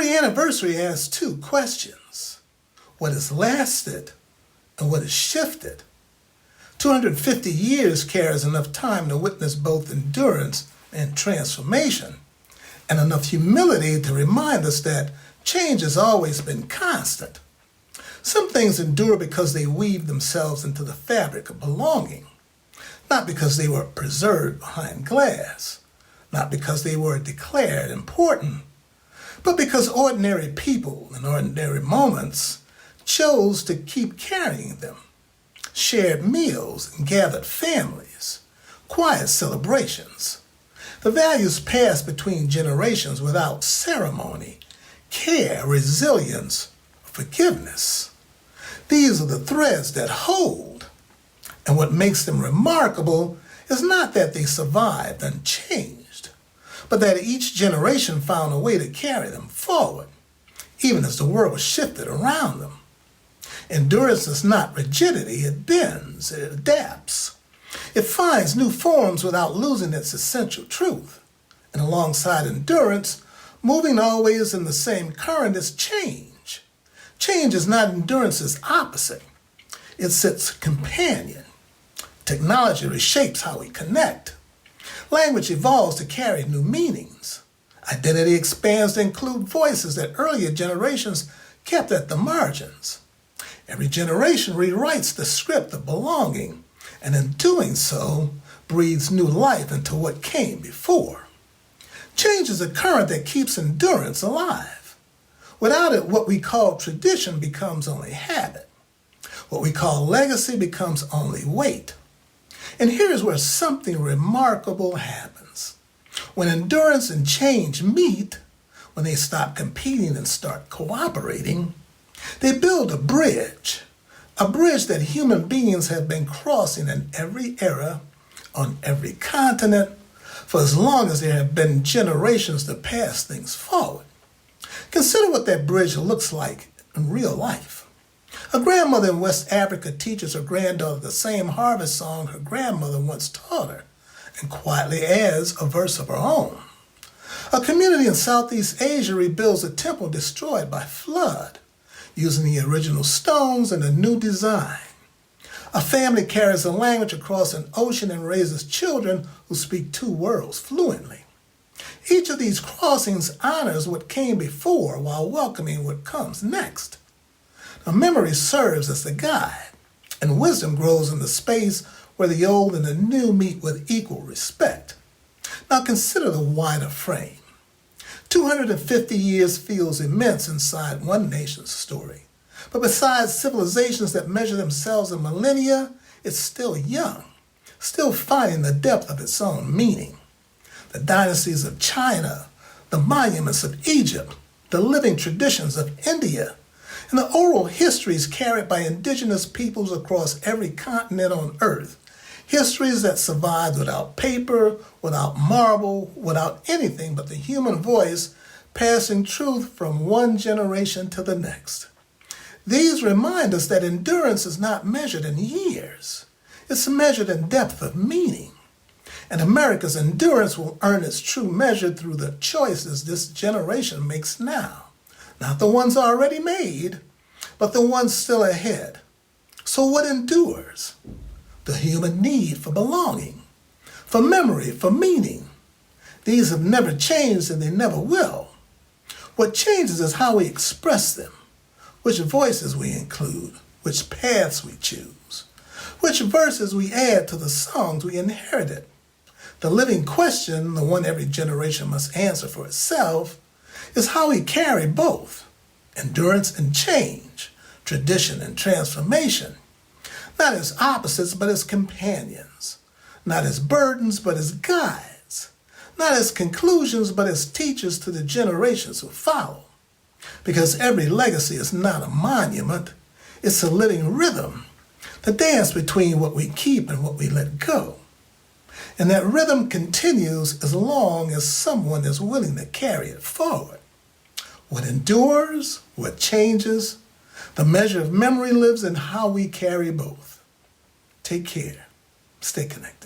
Every anniversary asks two questions: what has lasted and what has shifted? 250 years carries enough time to witness both endurance and transformation, and enough humility to remind us that change has always been constant. Some things endure because they weave themselves into the fabric of belonging, not because they were preserved behind glass, not because they were declared important, but because ordinary people in ordinary moments chose to keep carrying them. Shared meals and gathered families, quiet celebrations. The values passed between generations without ceremony, care, resilience, forgiveness. These are the threads that hold. And what makes them remarkable is not that they survived unchanged, but that each generation found a way to carry them forward, even as the world shifted around them. Endurance is not rigidity, it bends, it adapts. It finds new forms without losing its essential truth. And alongside endurance, moving always in the same current is change. Change is not endurance's opposite. It's its companion. Technology reshapes how we connect. Language evolves to carry new meanings. Identity expands to include voices that earlier generations kept at the margins. Every generation rewrites the script of belonging, and in doing so, breathes new life into what came before. Change is a current that keeps endurance alive. Without it, what we call tradition becomes only habit. What we call legacy becomes only weight. And here's where something remarkable happens. When endurance and change meet, when they stop competing and start cooperating, they build a bridge that human beings have been crossing in every era, on every continent, for as long as there have been generations to pass things forward. Consider what that bridge looks like in real life. A grandmother in West Africa teaches her granddaughter the same harvest song her grandmother once taught her, and quietly adds a verse of her own. A community in Southeast Asia rebuilds a temple destroyed by flood, using the original stones and a new design. A family carries a language across an ocean and raises children who speak two worlds fluently. Each of these crossings honors what came before while welcoming what comes next. Now, memory serves as the guide, and wisdom grows in the space where the old and the new meet with equal respect. Now consider the wider frame. 250 years feels immense inside one nation's story. But besides civilizations that measure themselves in millennia, it's still young, still finding the depth of its own meaning. The dynasties of China, the monuments of Egypt, the living traditions of India, and the oral histories carried by indigenous peoples across every continent on earth. Histories that survived without paper, without marble, without anything but the human voice, passing truth from one generation to the next. These remind us that endurance is not measured in years. It's measured in depth of meaning. And America's endurance will earn its true measure through the choices this generation makes now. Not the ones already made, but the ones still ahead. So what endures? The human need for belonging, for memory, for meaning. These have never changed and they never will. What changes is how we express them, which voices we include, which paths we choose, which verses we add to the songs we inherited. The living question, the one every generation must answer for itself, is how we carry both, endurance and change, tradition and transformation, not as opposites, but as companions, not as burdens, but as guides, not as conclusions, but as teachers to the generations who follow. Because every legacy is not a monument, it's a living rhythm, the dance between what we keep and what we let go. And that rhythm continues as long as someone is willing to carry it forward. What endures, what changes, the measure of memory lives in how we carry both. Take care. Stay connected.